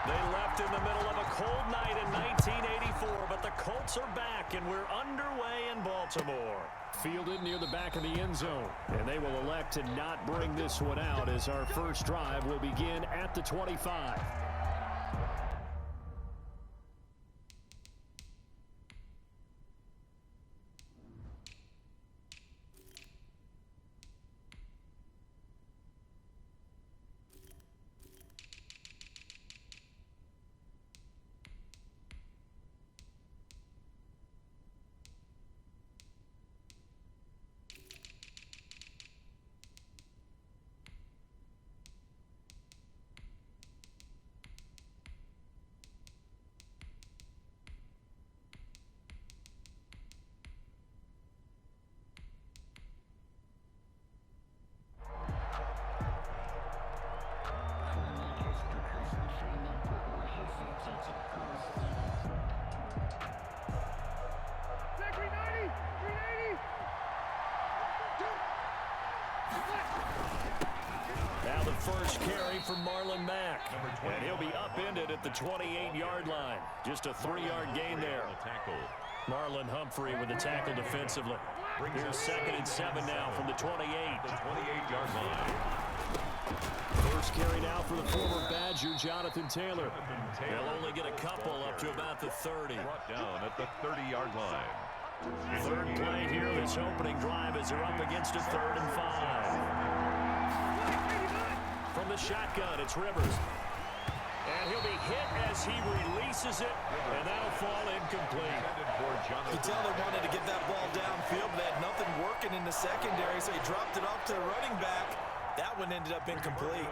They left in the middle of a cold night in 1984, but the Colts are back, and we're underway in Baltimore. Fielded near the back of the end zone, and they will elect to not bring this one out as our first drive will begin at the 25. First carry for Marlon Mack, and he'll be upended at the 28-yard line. Just a 3-yard gain there. Marlon Humphrey with the tackle defensively. Here's 2nd and 7 now from the 28. The 28-yard line. First carry now for the former Badger, Jonathan Taylor. He'll only get a couple up to about the 30. Brought down at the 30-yard line. Third play here, this opening drive as they're up against a 3rd and 5. From the shotgun, it's Rivers. And he'll be hit as he releases it, and that'll fall incomplete. You tell they wanted to get that ball downfield, but they had nothing working in the secondary, so he dropped it off to the running back. That one ended up incomplete.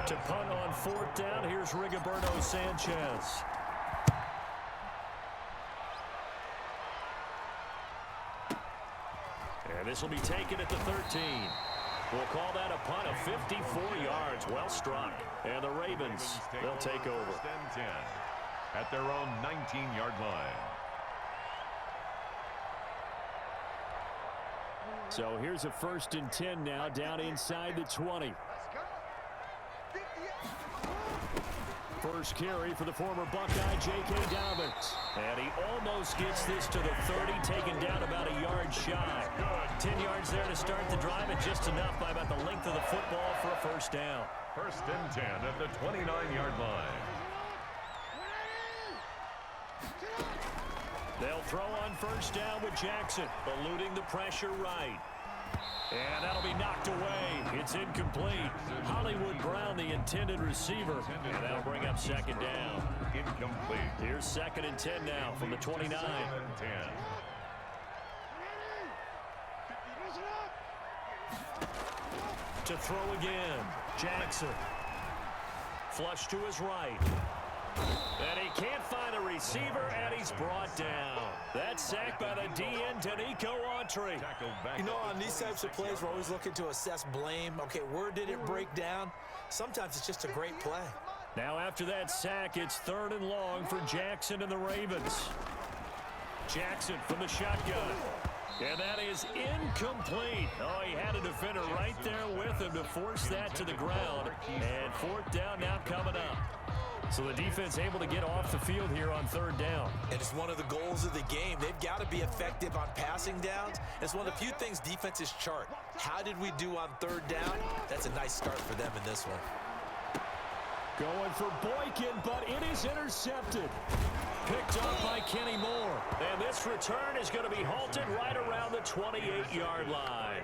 To punt on 4th down, here's Rigoberto Sanchez. And this will be taken at the 13. We'll call that a punt of 54 yards. Well struck. And the Ravens, they'll take over. At their own 19-yard line. So here's a 1st and 10 now down inside the 20. First carry for the former Buckeye, J.K. Dobbins. And he almost gets this to the 30, taken down about a yard shy. 10 yards there to start the drive, and just enough by about the length of the football for a 1st down. 1st and 10 at the 29-yard line. They'll throw on 1st down with Jackson, eluding the pressure right. And that'll be knocked away. It's incomplete. Hollywood Brown, the intended receiver. And that'll bring up 2nd down. Incomplete. Here's 2nd and 10 now from the 29. 2nd and 10. To throw again. Jackson. Flush to his right. And he can't find a receiver, and he's brought down. That's sacked by the DN, Danico Autry. You know, on these types of plays, we're always looking to assess blame. Okay, where did it break down? Sometimes it's just a great play. Now after that sack, it's 3rd and long for Jackson and the Ravens. Jackson from the shotgun. And that is incomplete. Oh, he had a defender right there with him to force that to the ground. And 4th down now coming up. So the defense able to get off the field here on 3rd down. And it's one of the goals of the game. They've got to be effective on passing downs. It's one of the few things defenses chart. How did we do on 3rd down? That's a nice start for them in this one. Going for Boykin, but it is intercepted. Picked up by Kenny Moore. And this return is going to be halted right around the 28-yard line.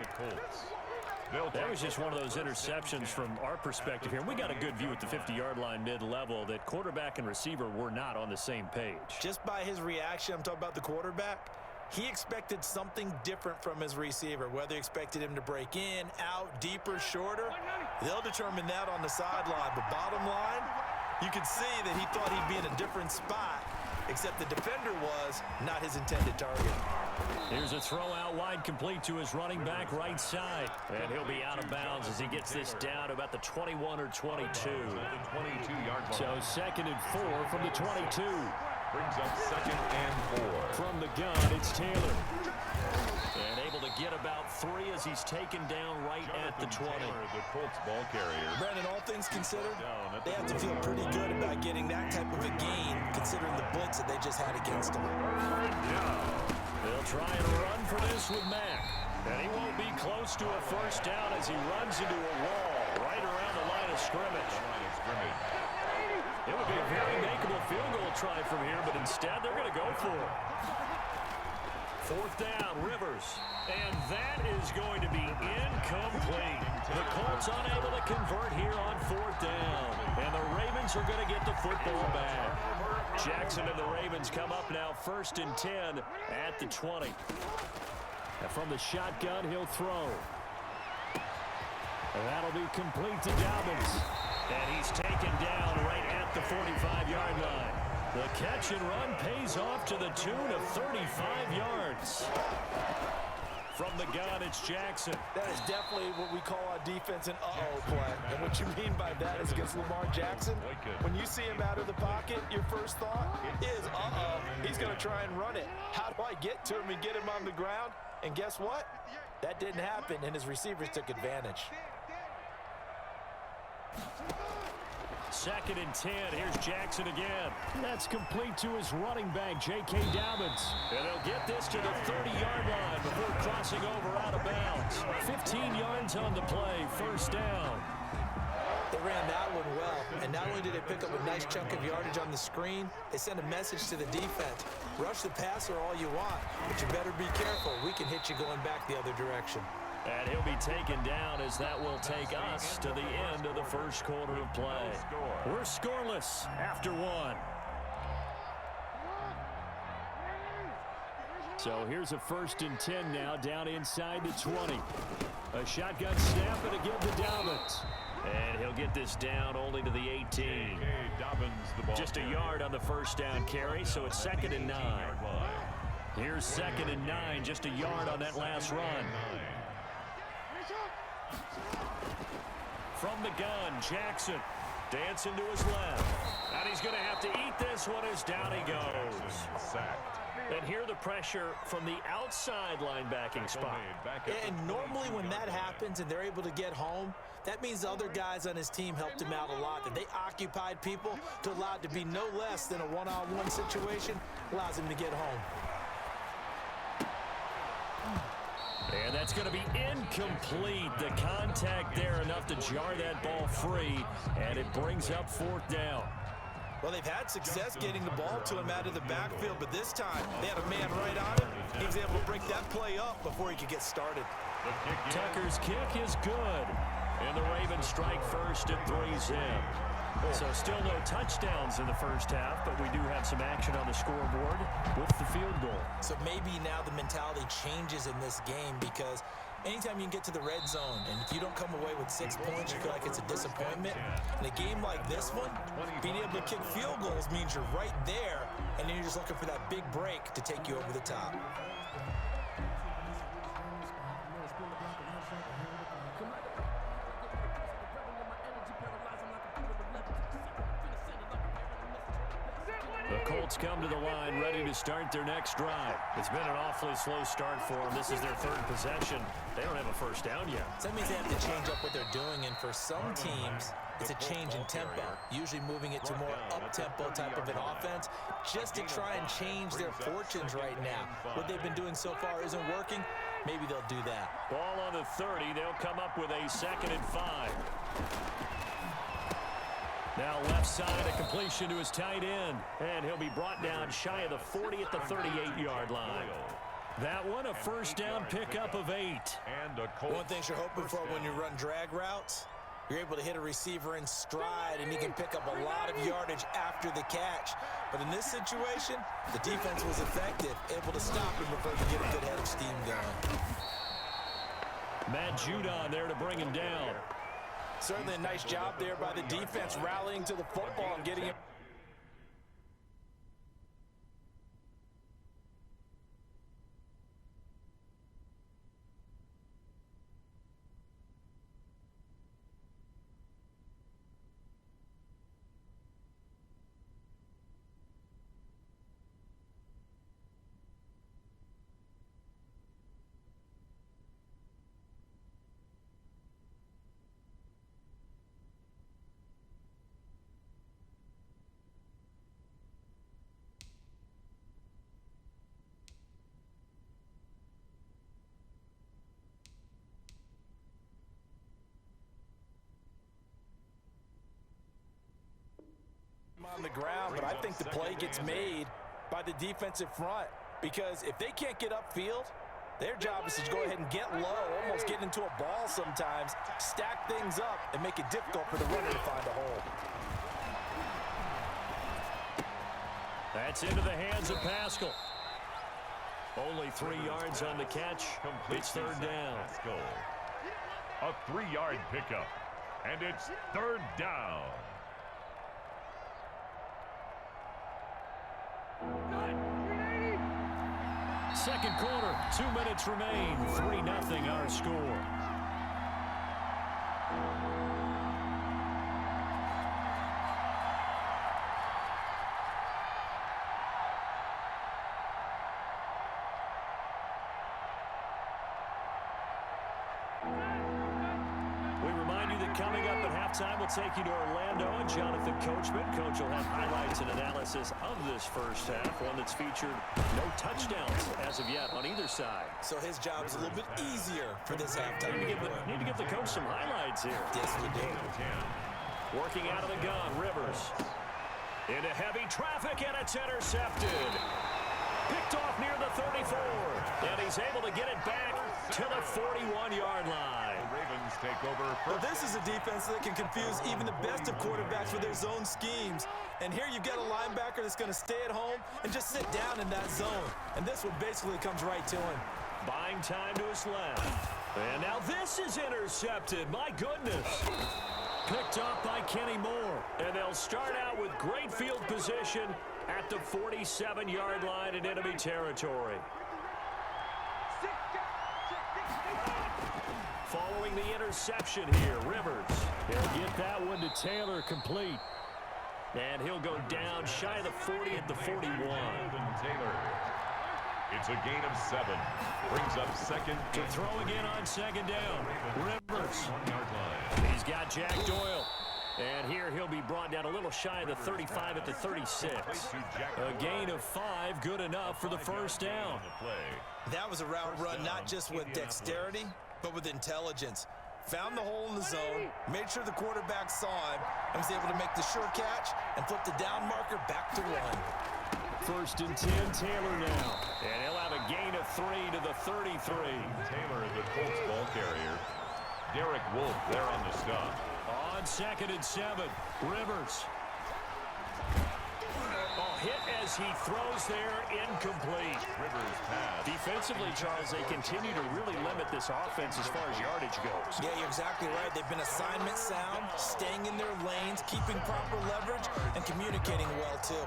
That was just one of those interceptions from our perspective here. We got a good view at the 50-yard line mid-level that quarterback and receiver were not on the same page. Just by his reaction, I'm talking about the quarterback, he expected something different from his receiver. Whether he expected him to break in, out, deeper, shorter, they'll determine that on the sideline. But bottom line, you could see that he thought he'd be in a different spot, except the defender was not his intended target. Here's a throw out wide, complete to his running back right side. And he'll be out of bounds as he gets this down to about the 21 or 22. So 2nd and 4 from the 22. Brings up 2nd and 4. From the gun, it's Taylor. And able to get about 3 as he's taken down right at the 20. Taylor, the Colts ball carrier. Brandon, all things considered, they have to feel pretty good about by getting that type of a gain, considering the blitz that they just had against them. They'll try and run for this with Mack. And he won't be close to a first down as he runs into a wall right around the line of scrimmage. It would be a very makeable field goal try from here, but instead they're going to go for it. Fourth down, Rivers. And that is going to be incomplete. The Colts unable to convert here on fourth down. And the Ravens are going to get the football back. Jackson and the Ravens come up now 1st and 10 at the 20. And from the shotgun, he'll throw. And that'll be complete to Dobbins. And he's taken down right at the 45-yard line. The catch and run pays off to the tune of 35 yards. From the gun, it's Jackson. That is definitely what we call our defense an uh-oh play. And what you mean by that is against Lamar Jackson, when you see him out of the pocket, your first thought is, uh-oh, he's going to try and run it. How do I get to him and get him on the ground? And guess what? That didn't happen, and his receivers took advantage. 2nd and 10. Here's Jackson again. That's complete to his running back, J.K. Dobbins. And they'll get this to the 30-yard line before crossing over out of bounds. 15 yards on the play, first down. They ran that one well, and not only did they pick up a nice chunk of yardage on the screen, they sent a message to the defense. Rush the passer all you want, but you better be careful. We can hit you going back the other direction. And he'll be taken down as that will take us to the end of the first quarter of play. We're scoreless after one. So here's a 1st and 10 now, down inside the 20. A shotgun snap and again to Dobbins. And he'll get this down only to the 18. Just a yard on the first down carry, so it's 2nd and 9. Here's 2nd and 9, just a yard on that last run. From the gun, Jackson dancing to his left. And he's going to have to eat this one as down he goes. And here the pressure from the outside linebacking spot. And normally when that happens and they're able to get home, that means the other guys on his team helped him out a lot. That they occupied people to allow it to be no less than a one-on-one situation, allows him to get home. And that's going to be incomplete. The contact there enough to jar that ball free, and it brings up 4th down. Well, they've had success getting the ball to him out of the backfield, but this time they had a man right on him. He was able to break that play up before he could get started. Tucker's kick is good. And the Ravens strike first at 3-zip. So still no touchdowns in the first half, but we do have some action on the scoreboard with the field goal. So maybe now the mentality changes in this game, because anytime you can get to the red zone and if you don't come away with 6 points, you feel like it's a disappointment. In a game like this one, being able to kick field goals means you're right there, and then you're just looking for that big break to take you over the top. The Colts come to the line ready to start their next drive. It's been an awfully slow start for them. This is their 3rd possession. They don't have a first down yet. So that means they have to change up what they're doing, and for some teams, it's a change in tempo, usually moving it to more up-tempo type of an offense, just to try and change their fortunes right now. What they've been doing so far isn't working. Maybe they'll do that. Ball on the 30. They'll come up with a 2nd and 5. Now left side, a completion to his tight end. And he'll be brought down shy of the 40 at the 38-yard line. That one, a first down pickup of 8. One thing you're hoping for when you run drag routes, you're able to hit a receiver in stride, and he can pick up a lot of yardage after the catch. But in this situation, the defense was effective, able to stop him before he could get a good head of steam going. Matt Judon there to bring him down. Certainly a nice job there by the defense, rallying to the football and getting him. on the ground, but I think the play gets made by the defensive front, because if they can't get upfield, their job is to go ahead and get low, almost get into a ball sometimes, stack things up, and make it difficult for the runner to find a hole. That's into the hands of Pascal. Only 3 yards on the catch. It's third down. A 3-yard pickup, and it's third down. Second quarter, 2 minutes remain. 3-0 our score. Coming up at halftime, we'll take you to Orlando and Jonathan Coachman. Coach will have highlights and analysis of this first half, one that's featured no touchdowns as of yet on either side. So his job is a little bit easier for this halftime. Need to give the coach some highlights here. Yes, we do. Working out of the gun, Rivers. Into heavy traffic, and it's intercepted. Picked off near the 34, and he's able to get it back to the 41-yard line. The Ravens take over first. Well, this is a defense that can confuse even the best of quarterbacks with their zone schemes. And here you've got a linebacker that's going to stay at home and just sit down in that zone. And this one basically comes right to him. Buying time to his left. And now this is intercepted. My goodness. Picked off by Kenny Moore. And they'll start out with great field position at the 47-yard line in enemy territory. Following the interception here, Rivers. He'll get that one to Taylor complete. And he'll go down shy of the 40 at the 41. Taylor. It's a gain of 7. Brings up second. To throw again on second down. Rivers. 1-yard line. He's got Jack Doyle. And here he'll be brought down a little shy of the 35 at the 36. A gain of 5, good enough for the first down. That was a route run not just with dexterity, but with intelligence. Found the hole in the zone, made sure the quarterback saw him, and was able to make the sure catch and flip the down marker back to 1. First and 10, Taylor now. And he'll have a gain of 3 to the 33. Taylor, the Colts ball carrier. Derek Wolfe there on the stop. On second and 7, Rivers. Hit as he throws there, incomplete. Rivers pass. Defensively, Charles, they continue to really limit this offense as far as yardage goes. Yeah, you're exactly right. They've been assignment sound, staying in their lanes, keeping proper leverage, and communicating well, too.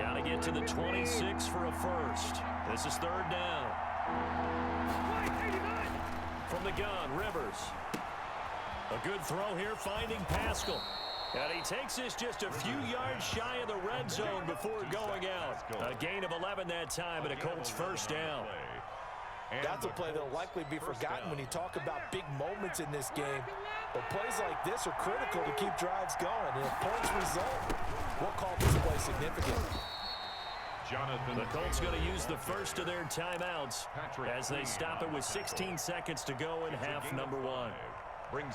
Got to get to the 26 for a first. This is third down. From the gun, Rivers. A good throw here, finding Pascal. And he takes this just a few yards shy of the red zone before going out. A gain of 11 that time, and a Colts first down. That's a play that'll likely be forgotten when you talk about big moments in this game. But plays like this are critical to keep drives going. And if points result, we'll call this play significant. Jonathan. The Colts going to use the first of their timeouts as they stop it with 16 seconds to go in half number 1.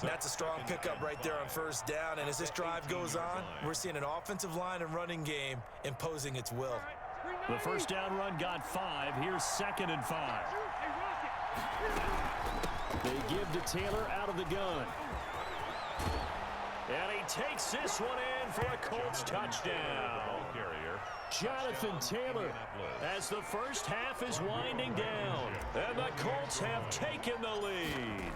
That's a strong pickup right there on first down. And as this drive goes on, we're seeing an offensive line and running game imposing its will. The first down run got 5. Here's second and 5. They give to Taylor out of the gun. And he takes this one in for a Colts touchdown. Jonathan Taylor as the first half is winding down. And the Colts have taken the lead.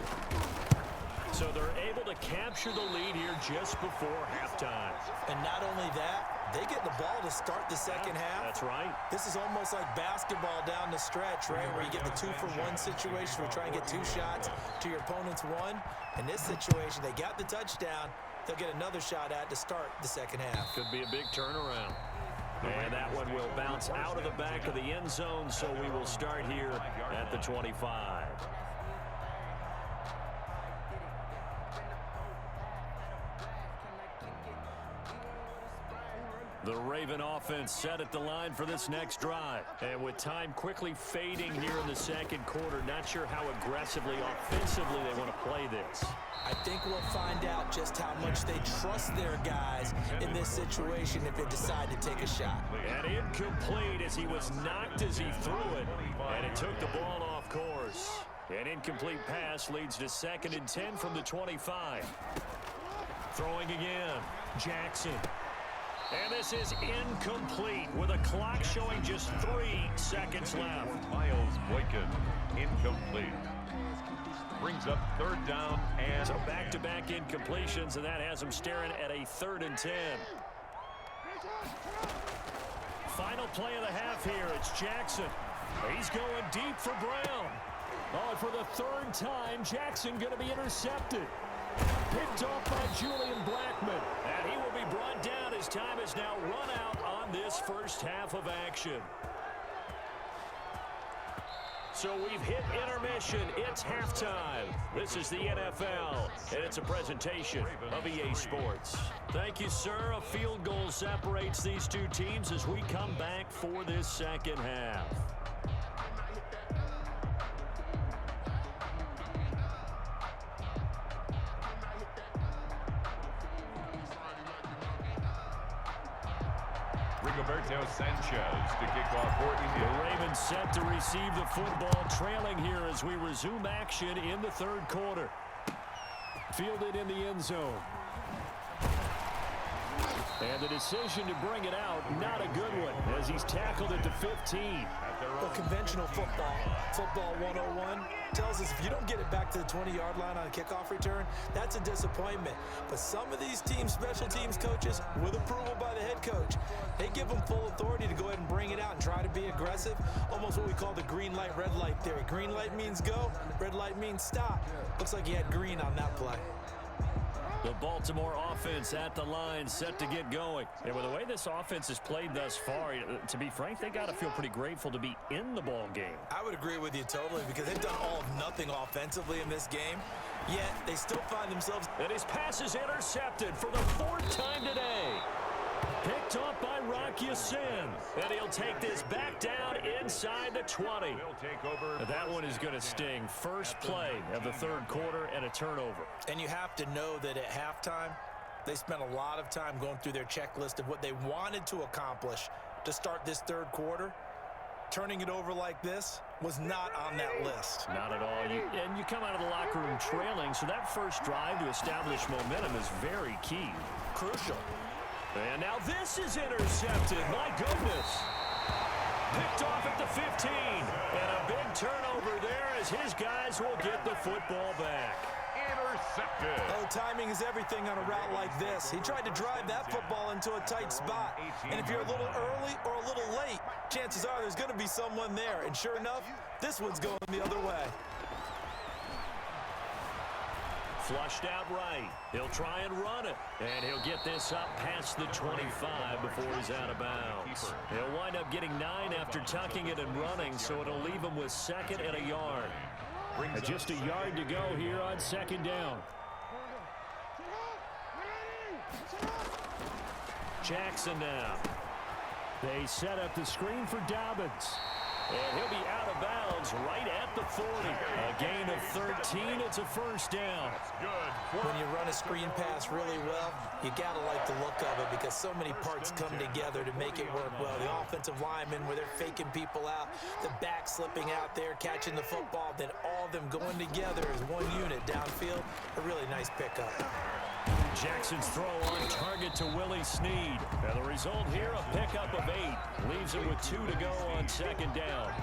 So they're able to capture the lead here just before halftime. And not only that, they get the ball to start the second half. That's right. This is almost like basketball down the stretch, right, where you get the 2-for-1 situation where you try and get 2 shots to your opponent's 1. In this situation, they got the touchdown. They'll get another shot at to start the second half. Could be a big turnaround. And that one will bounce out of the back of the end zone, so we will start here at the 25. The Raven offense set at the line for this next drive. And with time quickly fading here in the second quarter, not sure how aggressively, offensively they want to play this. I think we'll find out just how much they trust their guys in this situation if they decide to take a shot. And incomplete as he was knocked as he threw it. And it took the ball off course. An incomplete pass leads to 2nd and 10 from the 25. Throwing again. Jackson. And this is incomplete with a clock showing just 3 seconds left. Miles Boykin, incomplete. Brings up 3rd down and... So back-to-back incompletions, and that has him staring at a 3rd and 10. Final play of the half here. It's Jackson. He's going deep for Brown. Oh, and for the 3rd time, Jackson going to be intercepted. Picked off by Julian Blackman. And he will be brought down as time is now run out on this first half of action. So we've hit intermission. It's halftime. This is the NFL, and it's a presentation of EA Sports. Thank you, sir. A field goal separates these two teams as we come back for this second half. Rigoberto Sanchez to kick off for India. The Ravens set to receive the football, trailing here as we resume action in the 3rd quarter. Fielded in the end zone. And the decision to bring it out, not a good one, as he's tackled at the 15. Well, conventional football 101, tells us if you don't get it back to the 20-yard line on a kickoff return, that's a disappointment. But some of these teams, special teams coaches, with approval by the head coach, they give them full authority to go ahead and bring it out and try to be aggressive, almost what we call the green light, red light theory. Green light means go, red light means stop. Looks like he had green on that play. The Baltimore offense at the line, set to get going. And with the way this offense has played thus far, to be frank, they got to feel pretty grateful to be in the ball game. I would agree with you totally because they've done all of nothing offensively in this game, yet they still find themselves. And his pass is intercepted for the 4th time today. Picked off by Rocky Sin. And he'll take this back down inside the 20. That one is going to sting. First play of the 3rd quarter and a turnover. And you have to know that at halftime, they spent a lot of time going through their checklist of what they wanted to accomplish to start this 3rd quarter. Turning it over like this was not on that list. Not at all. And you come out of the locker room trailing, so that first drive to establish momentum is very key. Crucial. And now this is intercepted. My goodness. Picked off at the 15. And a big turnover there as his guys will get the football back. Intercepted. Oh, timing is everything on a route like this. He tried to drive that football into a tight spot. And if you're a little early or a little late, chances are there's going to be someone there. And sure enough, this one's going the other way. Flushed out right. He'll try and run it. And he'll get this up past the 25 before he's out of bounds. He'll wind up getting 9 after tucking it and running, so it'll leave him with 2nd and a yard. Just a yard to go here on 2nd down. Jackson now. They set up the screen for Dobbins. And he'll be out of bounds right at the 40. A gain of 13. It's a 1st down. When you run a screen pass really well, you got to like the look of it because so many parts come together to make it work well. The offensive linemen where they're faking people out, the back slipping out there, catching the football, then all of them going together as one unit downfield. A really nice pickup. Jackson's throw on target to Willie Snead. And the result here, a pickup of 8. Leaves it with 2 to go on 2nd down.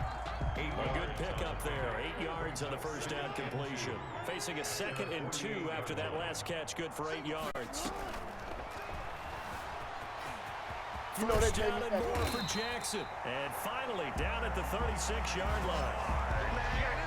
A good pickup there. 8 yards on the first down completion. Facing a 2nd and 2 after that last catch, good for 8 yards. First down and more for Jackson. And finally, down at the 36-yard line.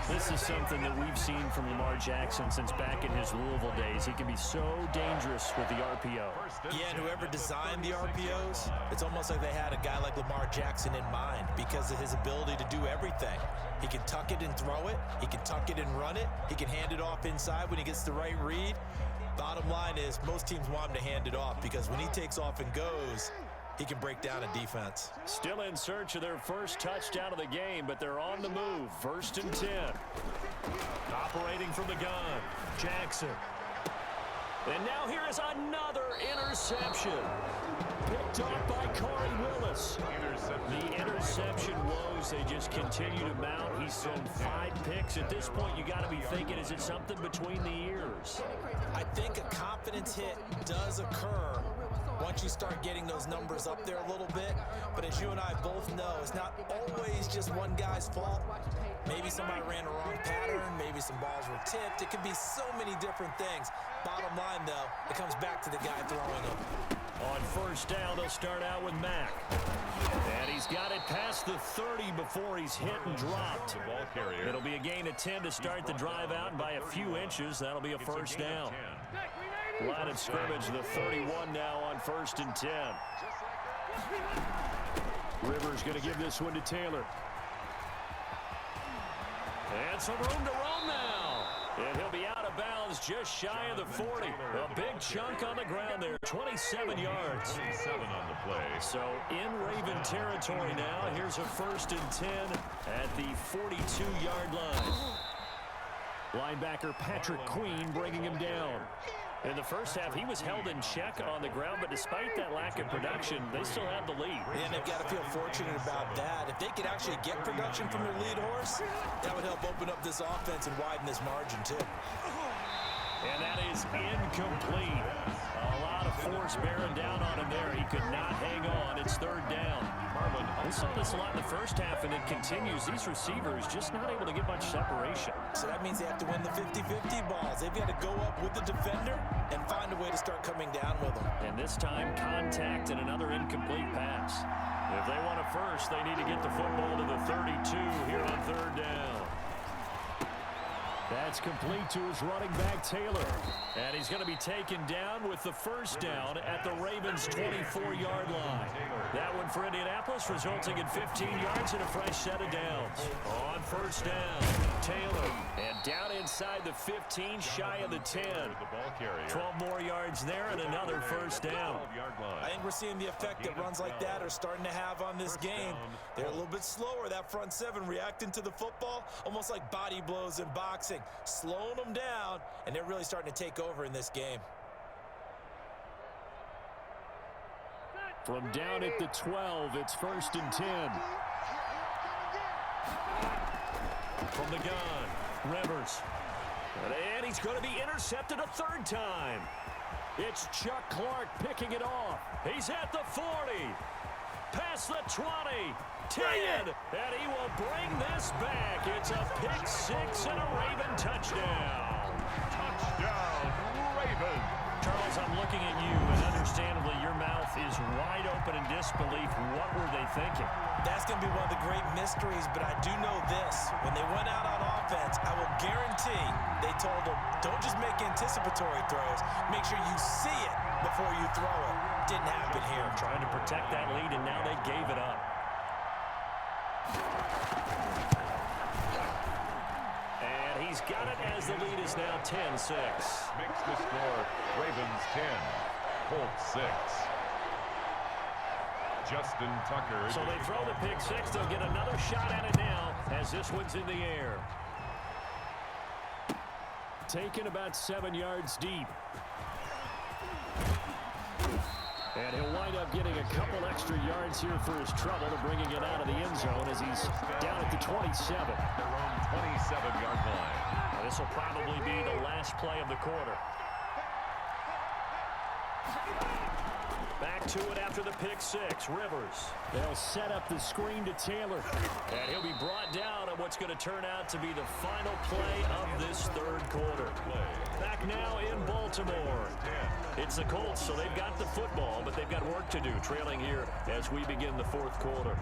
This is something that we've seen from Lamar Jackson since back in his Louisville days. He can be so dangerous with the RPO. Yeah, and whoever designed the RPOs, it's almost like they had a guy like Lamar Jackson in mind because of his ability to do everything. He can tuck it and throw it. He can tuck it and run it. He can hand it off inside when he gets the right read. Bottom line is most teams want him to hand it off because when he takes off and goes, he can break down a defense. Still in search of their first touchdown of the game, but they're on the move. 1st and 10. Operating from the gun, Jackson. And now here is another interception. Picked off by Corey Willis. The interception woes, they just continue to mount. He's thrown 5 picks. At this point, you got to be thinking, is it something between the ears? I think a confidence hit does occur once you start getting those numbers up there a little bit. But as you and I both know, it's not always just one guy's fault. Maybe somebody ran a wrong pattern. Maybe some balls were tipped. It could be so many different things. Bottom line, though, it comes back to the guy throwing them. On 1st down, they'll start out with Mack. And he's got it past the 30 before he's hit and dropped. It'll be a gain of 10 to start the drive out, and by a few inches, that'll be a 1st down. Line of scrimmage, the 31 now on 1st and 10. Rivers going to give this one to Taylor. And some room to roam now. And he'll be out of bounds just shy of the 40. A big chunk on the ground there, 27 yards. 27 on the play. So in Raven territory now. Here's a 1st and 10 at the 42-yard line. Linebacker Patrick Queen bringing him down. In the first half, he was held in check on the ground, but despite that lack of production, they still had the lead. And they've got to feel fortunate about that. If they could actually get production from their lead horse, that would help open up this offense and widen this margin, too. And that is incomplete. A lot of force bearing down on him there. He could not hang on. It's 3rd down. We saw this a lot in the first half, and it continues. These receivers just not able to get much separation. So that means they have to win the 50-50 balls. They've got to go up with the defender and find a way to start coming down with them. And this time, contact and another incomplete pass. If they want a first, they need to get the football to the 32 here on 3rd down. That's complete to his running back, Taylor. And he's going to be taken down with the 1st down at the Ravens' 24-yard line. That one for Indianapolis, resulting in 15 yards and a fresh set of downs. On 1st down, Taylor. And down inside the 15, shy of the 10. 12 more yards there and another 1st down. I think we're seeing the effect that runs like that are starting to have on this game. They're a little bit slower, that front 7, reacting to the football, almost like body blows in boxing. Slowing them down, and they're really starting to take over in this game. From down at the 12, it's 1st and 10. From the gun, Rivers. And he's going to be intercepted a 3rd time. It's Chuck Clark picking it off. He's at the 40. Past the 20. 10. And he will bring this back. It's a pick 6 and a Raven touchdown. Touchdown, Raven. Charles, I'm looking at you, and understandably, your mouth is wide open in disbelief. What were they thinking? That's going to be one of the great mysteries, but I do know this. When they went out on offense, I will guarantee they told them, don't just make anticipatory throws. Make sure you see it before you throw it. Didn't happen here. Trying to protect that lead, and now they gave it up. And he's got it as the lead is now 10-6. Makes the score Ravens 10, Colts 6. Justin Tucker. So they throw the pick 6. They'll get another shot at it now as this one's in the air. Taken about 7 yards deep. And he'll wind up getting a couple extra yards here for his trouble to bringing it out of the end zone as he's down at the 27. Their own 27-yard line. Now this will probably be the last play of the quarter. Back to it after the pick 6. Rivers. They'll set up the screen to Taylor. And he'll be brought down on what's going to turn out to be the final play of this 3rd quarter. Back now in Baltimore. It's the Colts, so they've got the football, but they've got work to do, trailing here as we begin the 4th quarter.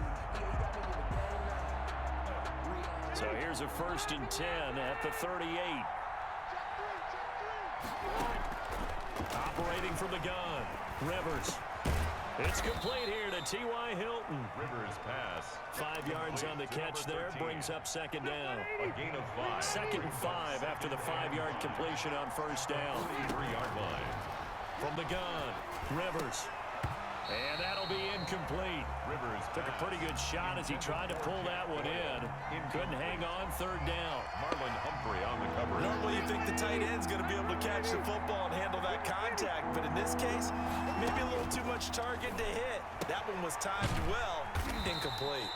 So here's a 1st and 10 at the 38. Operating from the gun, Rivers. It's complete here to T.Y. Hilton. Rivers pass. 5 yards on the catch there, brings up 2nd down. A gain of 5. 2nd and 5 after the 5-yard completion on 1st down. 3-yard line. From the gun, Rivers. And that'll be incomplete. Took a pretty good shot as he tried to pull that one in. Couldn't hang on third down. Marlon Humphrey on the cover. Normally you think the tight end's going to be able to catch the football and handle that contact, but in this case, maybe a little too much target to hit. That one was timed well, incomplete.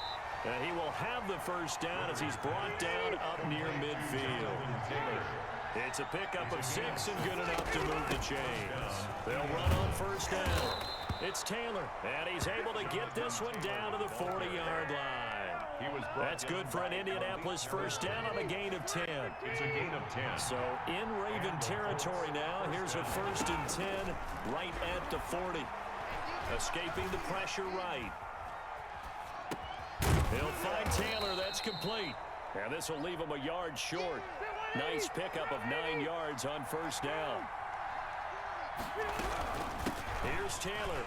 He will have the first down as he's brought down up near midfield. It's a pickup of 6 and good enough to move the chains. They'll run on first down. It's Taylor, and he's able to get this one down to the 40-yard line. That's good for an Indianapolis first down on a gain of 10. It's a gain of 10. So in Raven territory now, here's a 1st and 10 right at the 40. Escaping the pressure right. He'll find Taylor. That's complete. And this will leave him a yard short. Nice pickup of 9 yards on first down. Here's Taylor.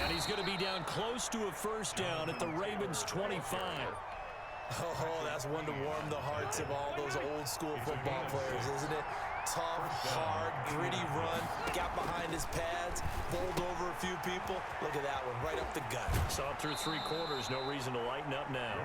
And he's going to be down close to a first down at the Ravens' 25. Oh, that's one to warm the hearts of all those old school football players, isn't it? Tough, hard, gritty run. Got behind his pads, bowled over a few people. Look at that one, right up the gut. Saw through 3 quarters, no reason to lighten up now.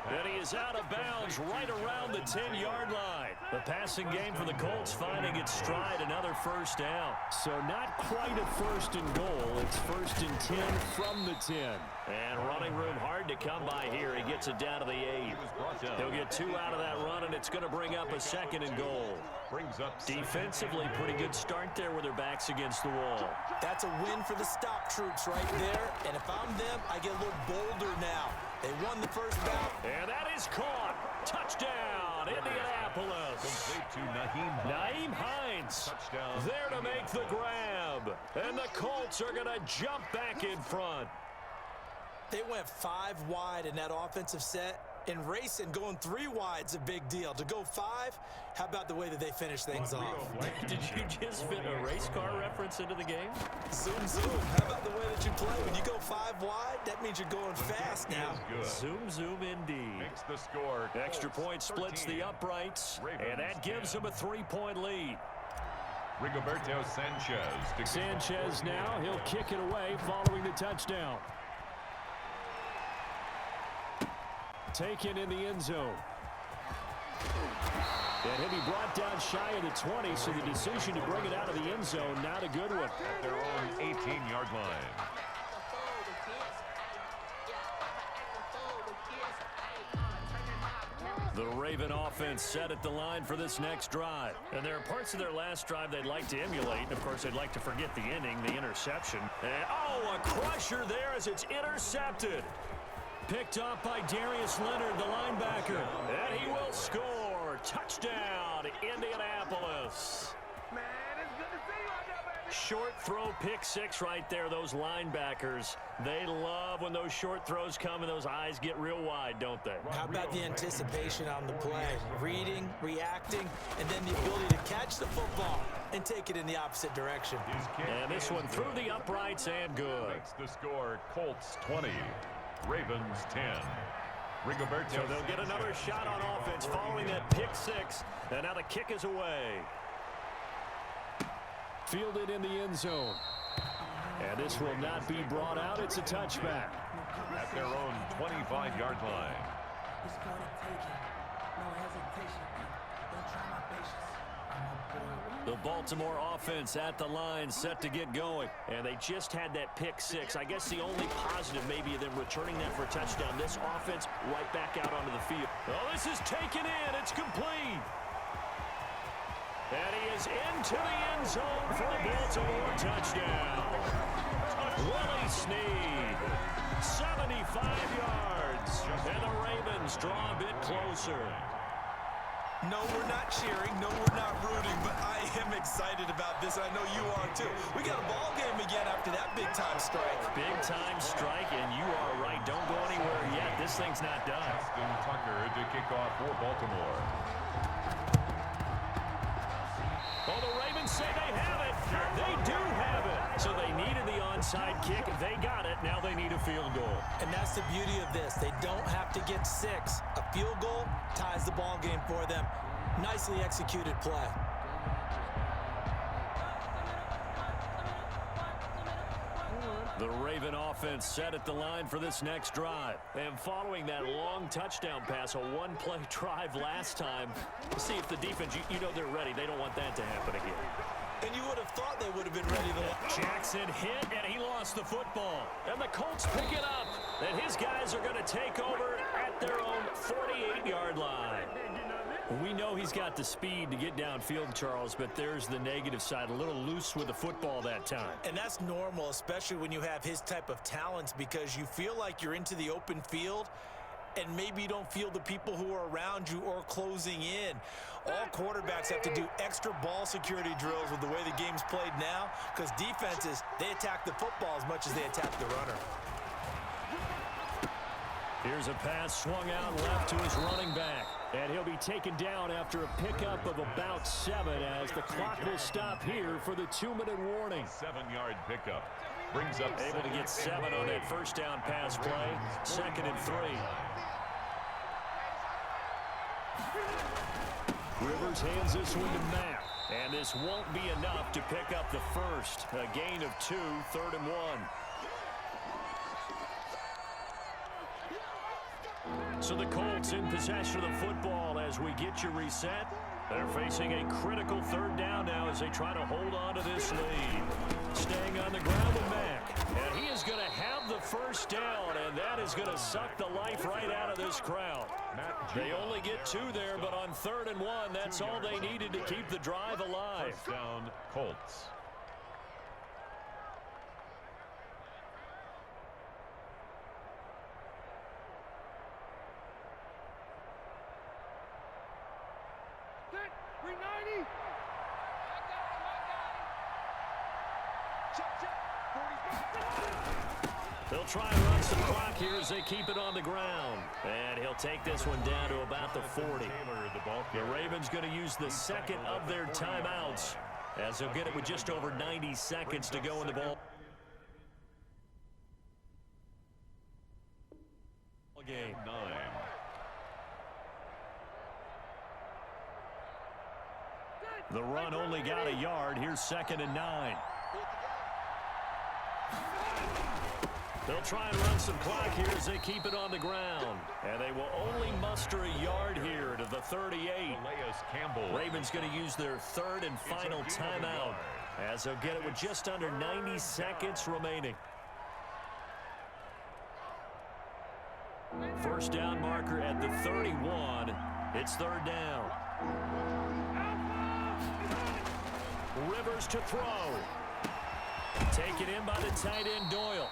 And he is out of bounds right around the 10-yard line. The passing game for the Colts finding its stride, another first down. So not quite a 1st and goal. It's 1st and 10 from the 10. And running room hard to come by here. He gets it down to the 8. He'll get 2 out of that run, and it's going to bring up a 2nd and goal. Brings up Defensively, pretty good start there with their backs against the wall. That's a win for the stop troops right there. And if I'm them, I get a little bolder now. They won the first bout. And that is caught. Touchdown, Indianapolis. complete to Naeem Hines. Touchdown. There to make the grab. And the Colts are going to jump back in front. They went 5 wide in that offensive set. And racing, going 3 wide's a big deal. To go 5, how about the way that they finish things off? Did you just fit a race car reference into the game? Zoom, zoom. How about the way that you play? When you go 5 wide, that means you're going fast now. Zoom, zoom indeed. Makes the score. Extra point splits the uprights, and that gives them a 3-point lead. Rigoberto Sanchez. Sanchez now, he'll kick it away following the touchdown. Taken in the end zone. And he'll be brought down shy of the 20, so the decision to bring it out of the end zone, not a good one. At their own 18-yard line. The Raven offense set at the line for this next drive. And there are parts of their last drive they'd like to emulate. And of course, they'd like to forget the ending, the interception. And, oh, a crusher there as it's intercepted. Picked up by Darius Leonard, the linebacker. And he will score. Touchdown, Indianapolis. Short throw, pick 6 right there. Those linebackers, they love when those short throws come and those eyes get real wide, don't they? How about the anticipation on the play? Reading, reacting, and then the ability to catch the football and take it in the opposite direction. And this one through the uprights and good. Makes the score. Colts 20. Ravens 10. Rigoberto. So they'll get another shot on offense following that pick 6. And now the kick is away. Fielded in the end zone. And this will not be brought out. It's a touchback. At their own 25-yard line. The Baltimore offense at the line set to get going. And they just had that pick 6. I guess the only positive maybe of them returning that for a touchdown. This offense right back out onto the field. Oh, this is taken in. It's complete. And he is into the end zone for a Baltimore touchdown. Willie Snead, 75 yards. And the Ravens draw a bit closer. No, we're not cheering. No, we're not rooting. But I am excited about this. I know you are, too. We got a ball game again after that big-time strike. Big-time strike, and you are right. Don't go anywhere yet. This thing's not done. Justin Tucker to kick off for Baltimore. Oh, the Ravens say they have it. They do have it. So they needed the onside kick. They got it. Now they need a field goal. And that's the beauty of this. They don't have to get 6. A field goal ties the ball game for them. Nicely executed play. The Raven offense set at the line for this next drive. And following that long touchdown pass, a one-play drive last time, see if the defense, you know they're ready. They don't want that to happen again. And you would have thought they would have been ready to... Jackson hit, and he lost the football. And the Colts pick it up. And his guys are going to take over at their own 48-yard line. We know he's got the speed to get downfield, Charles, but there's the negative side. A little loose with the football that time. And that's normal, especially when you have his type of talents, because you feel like you're into the open field, and maybe you don't feel the people who are around you or closing in. All quarterbacks have to do extra ball security drills with the way the game's played now, because defenses, they attack the football as much as they attack the runner. Here's a pass swung out left to his running back. And he'll be taken down after a pickup of about 7 as the clock will stop here for the 2-minute warning. 7-yard pickup. Brings up able to get 7 on that first down pass play. 2nd and 3. Rivers hands this one to Mack. And this won't be enough to pick up the first. A gain of 2, 3rd and 1. So the Colts in possession of the football as we get you reset. They're facing a critical 3rd down now as they try to hold on to this lead. Staying on the ground with Mack. And he is going to have the first down, and that is going to suck the life right out of this crowd. They only get 2 there, but on 3rd and 1, that's all they needed to keep the drive alive. First down, Colts. They'll try and run some clock here as they keep it on the ground. And he'll take this one down to about the 40. The Ravens going to use the second of their timeouts as they'll get it with just over 90 seconds to go in the ball game. 9. The run only got a yard. Here's 2nd and 9. They'll try and run some clock here as they keep it on the ground. And they will only muster a yard here to the 38. Ravens going to use their 3rd and final timeout as they'll get it with just under 90 seconds remaining. First down marker at the 31. It's 3rd down. Rivers to throw. Taken in by the tight end Doyle.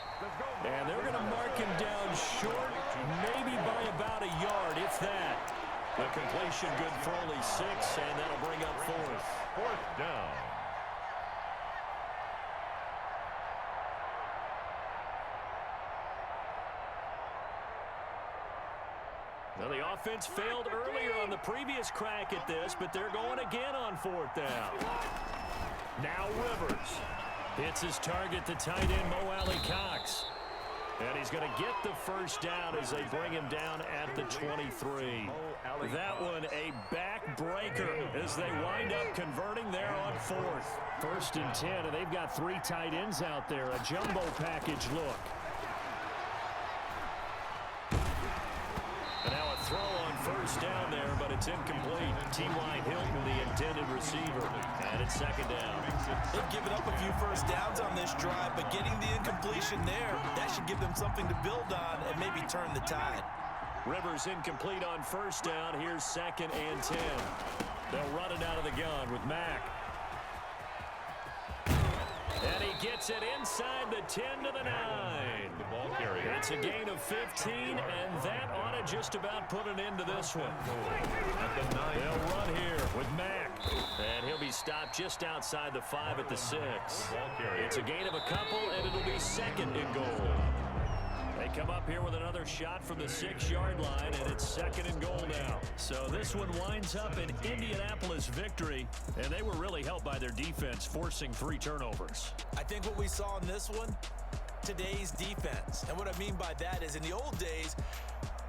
And they're going to mark him down short, maybe by about a yard, if that. The completion good for only 6, and that'll bring up 4th. 4th down. Now the offense failed earlier on the previous crack at this, but they're going again on 4th down. Now Rivers hits his target, the tight end Mo Alley Cox. And he's going to get the first down as they bring him down at the 23. That one a backbreaker as they wind up converting there on 4th. 1st and 10, and they've got 3 tight ends out there. A jumbo package look. And now a throw on 1st down there, but it's incomplete. T.Y. Hilton, the intended receiver. And it's 2nd down. They've given up a few first downs on this drive, but getting the incompletion there, that should give them something to build on and maybe turn the tide. Rivers incomplete on 1st down. Here's 2nd and 10. They'll run it out of the gun with Mack. And he gets it inside the 10 to the 9. The ball carrier. It's a gain of 15, and that ought to just about put an end to this one. At the 9. They'll run here with Mack. And he'll be stopped just outside the 5 at the 6. It's a gain of a couple, and it'll be 2nd and goal. They come up here with another shot from the 6-yard line, and it's 2nd and goal now. So this one winds up an Indianapolis victory, and they were really helped by their defense, forcing 3 turnovers. I think what we saw in this one, today's defense. And what I mean by that is in the old days,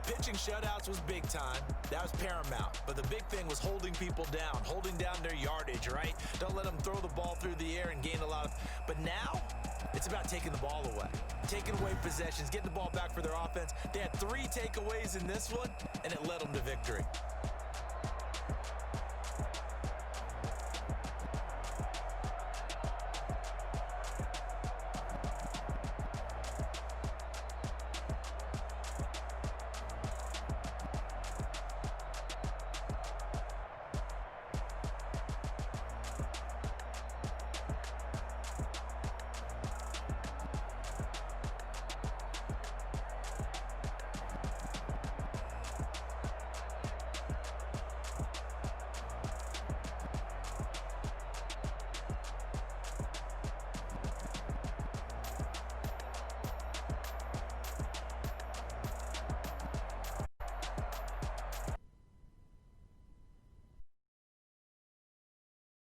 Pitching shutouts was big time. That was paramount. But the big thing was holding people down, holding down their yardage, right? Don't let them throw the ball through the air and gain a lot of... But now, it's about taking the ball away. Taking away possessions, getting the ball back for their offense. They had 3 takeaways in this one, and it led them to victory.